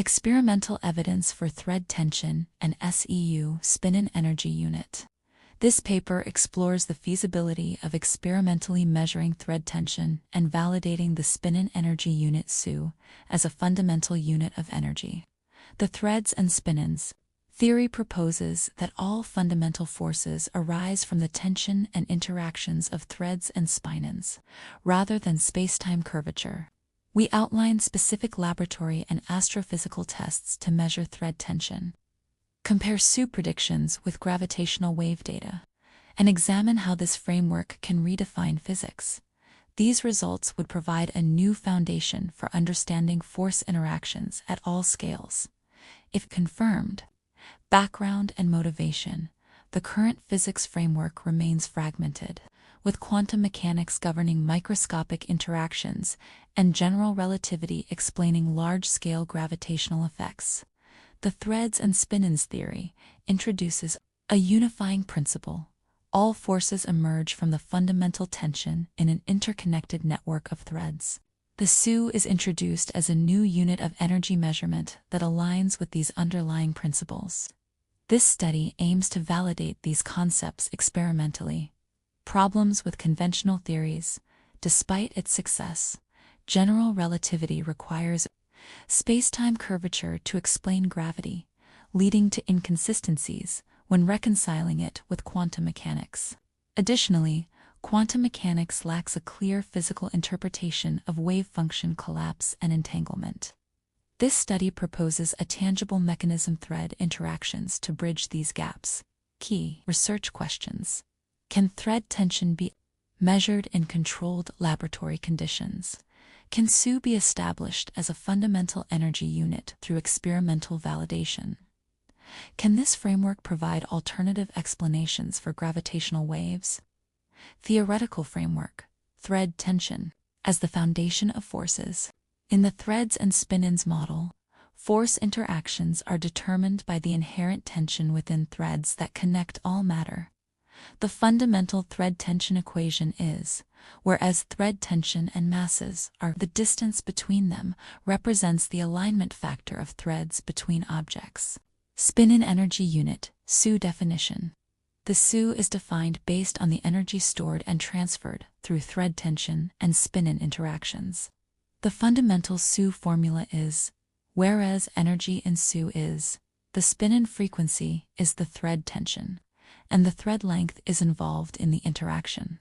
Experimental evidence for thread tension and SEU Spinon Energy Unit. This paper explores the feasibility of experimentally measuring thread tension and validating the Spinon Energy Unit SEU as a fundamental unit of energy. The Threads and Spinons Theory proposes that all fundamental forces arise from the tension and interactions of threads and spinons, rather than spacetime curvature. We outline specific laboratory and astrophysical tests to measure thread tension, compare SEU predictions with gravitational wave data, and examine how this framework can redefine physics. These results would provide a new foundation for understanding force interactions at all scales. If confirmed, background and motivation. The current physics framework remains fragmented, with quantum mechanics governing microscopic interactions and general relativity explaining large-scale gravitational effects. The Threads and Spinons Theory introduces a unifying principle. All forces emerge from the fundamental tension in an interconnected network of threads. The SEU is introduced as a new unit of energy measurement that aligns with these underlying principles. This study aims to validate these concepts experimentally. Problems with conventional theories. Despite its success, general relativity requires spacetime curvature to explain gravity, leading to inconsistencies when reconciling it with quantum mechanics. Additionally, quantum mechanics lacks a clear physical interpretation of wave function collapse and entanglement. This study proposes a tangible mechanism thread interactions to bridge these gaps. Key research questions. Can thread tension be measured in controlled laboratory conditions? Can SEU be established as a fundamental energy unit through experimental validation? Can this framework provide alternative explanations for gravitational waves? Theoretical framework. Thread tension as the foundation of forces. In the Threads and Spinons model, force interactions are determined by the inherent tension within threads that connect all matter. The fundamental thread tension equation is, whereas thread tension and masses are the distance between them represents the alignment factor of threads between objects. Spinon Energy Unit, SEU definition. The SEU is defined based on the energy stored and transferred through thread tension and spinon interactions. The fundamental SEU formula is, whereas energy in SEU is, the spinon frequency is the thread tension, and the thread length is involved in the interaction.